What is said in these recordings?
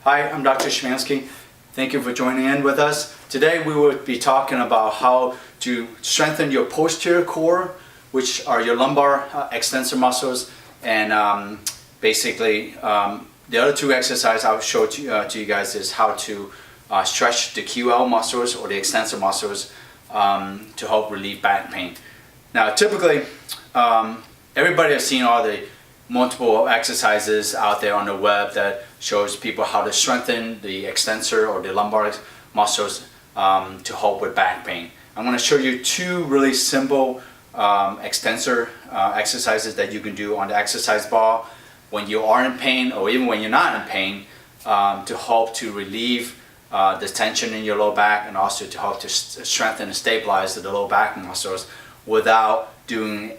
Hi, I'm Dr. Shemansky. Thank you for joining in with us. Today we will be talking about how to strengthen your posterior core, which are your lumbar extensor muscles, and basically the other two exercises I'll show to you guys is how to stretch the QL muscles or the extensor muscles to help relieve back pain. Now typically everybody has seen all the multiple exercises out there on the web that shows people how to strengthen the extensor or the lumbar muscles to help with back pain. I'm going to show you two really simple extensor exercises that you can do on the exercise ball when you are in pain or even when you're not in pain to help to relieve the tension in your lower back and also to help to strengthen and stabilize the lower back muscles without doing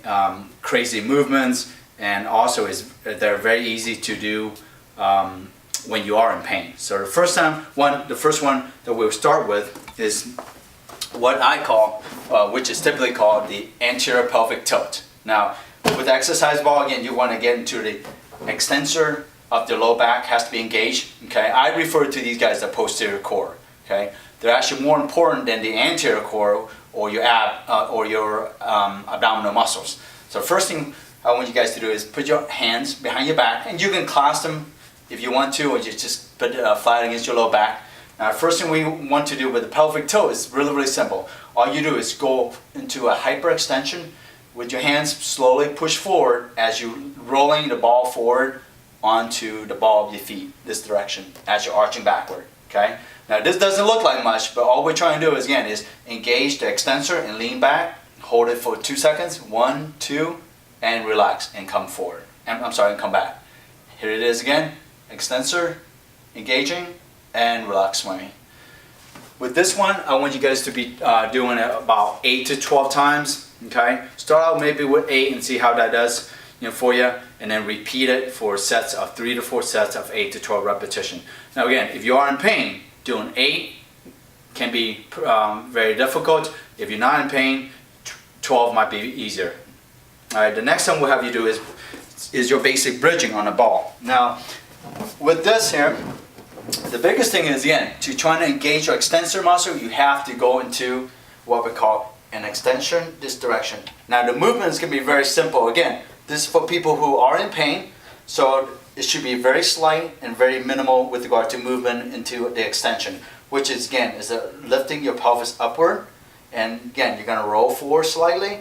crazy movements, and also they're very easy to do when you are in pain. So the first one that we'll start with is what I call, which is typically called the anterior pelvic tilt. Now with the exercise ball, again, you want to get into the extensor of the lower back has to be engaged. Okay, I refer to these guys as the posterior core. Okay, they're actually more important than the anterior core or your abdominal muscles. So first thing I want you guys to do is put your hands behind your back, and you can clasp them if you want to, or you just put it flat against your lower back. Now first thing we want to do with the pelvic tilt is really simple. All you do is go into a hyperextension with your hands, slowly push forward as you're rolling the ball forward onto the ball of your feet, this direction, as you're arching backward. Okay? Now this doesn't look like much, but all we're trying to do is engage the extensor and lean back, hold it for 2 seconds, 1, 2, and relax and come forward. And come back. Here it is again, extensor, engaging, and relax swimming. With this one, I want you guys to be doing it about 8 to 12 times. Okay, start out maybe with 8 and see how that does for you, and then repeat it for sets of 3 to 4 sets of 8 to 12 repetition. Now again, if you are in pain, doing 8 can be very difficult. If you're not in pain, 12 might be easier. All right, the next one we'll have you do is your basic bridging on the ball. Now with this here, the biggest thing is, again, to try to engage your extensor muscle, you have to go into what we call an extension this direction. Now the movement is going to be very simple. Again, this is for people who are in pain, so it should be very slight and very minimal with regard to movement into the extension, which is, again, lifting your pelvis upward, and again, you're going to roll forward slightly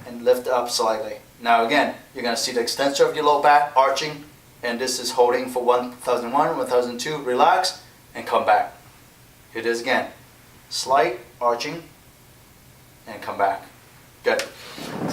and lift up slightly. Now again, you're going to see the extensor of your lower back arching, and this is holding for 1001, 1002, relax, and come back. Here it is again, slight arching, and come back. Good.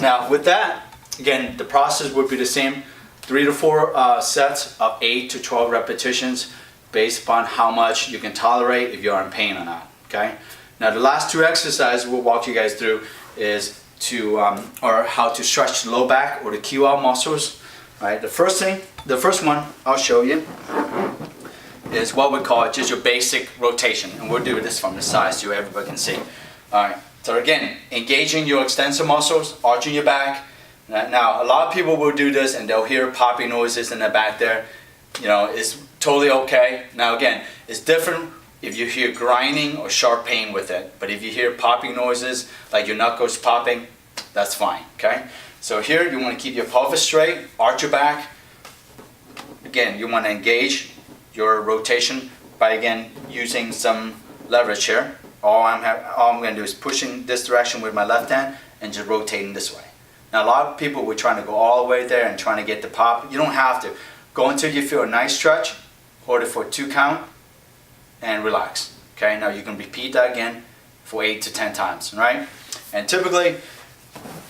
Now with that, again, the process would be the same, 3 to 4 sets of 8 to 12 repetitions based upon how much you can tolerate if you're in pain or not. Okay. Now the last two exercises we'll walk you guys through is how to stretch the low back or the QL muscles. Right. The first one I'll show you is what we call just your basic rotation, and we'll do this from the side so everybody can see. All right. So again, engaging your extensor muscles, arching your back. Now a lot of people will do this and they'll hear popping noises in the back there. It's totally okay. Now again, it's different if you hear grinding or sharp pain with it, but if you hear popping noises like your knuckles popping, that's fine. Okay, so here you want to keep your pelvis straight, arch your back. Again, you want to engage your rotation by, again, using some leverage here. All I'm going to do is pushing this direction with my left hand and just rotating this way. Now a lot of people were trying to go all the way there and trying to get the pop. You don't have to. Go until you feel a nice stretch, hold it for 2 count, and relax. Okay, now you can repeat that again for 8 to 10 times, right? And typically,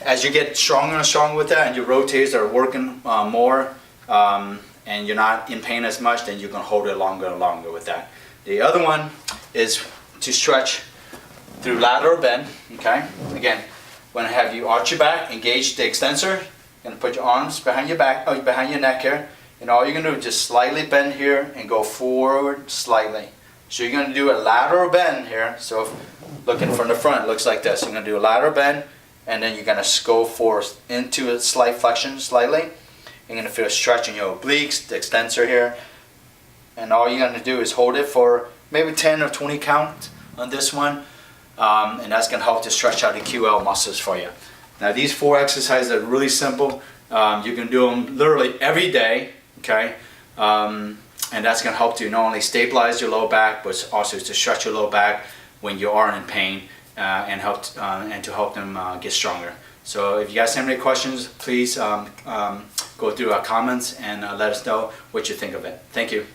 as you get stronger and stronger with that and your rotators are working more and you're not in pain as much, then you can hold it longer and longer with that. The other one is to stretch through lateral bend. Okay, again, when I have you arch your back, engage the extensor, you're going to put your arms behind your back, behind your neck here, and all you're going to do is just slightly bend here and go forward slightly. So you're going to do a lateral bend here. So if looking from the front, it looks like this. You're going to do a lateral bend, and then you're going to go forward into a slight flexion slightly. You're going to feel a stretch in your obliques, the extensor here, And all you're gonna do is hold it for maybe 10 or 20 count on this one. And that's gonna help to stretch out the QL muscles for you. Now these 4 exercises are really simple. You can do them literally every day, okay? And that's gonna help to not only stabilize your low back, but also to stretch your low back when you are in pain, and to help them get stronger. So if you guys have any questions, please go through our comments and let us know what you think of it. Thank you.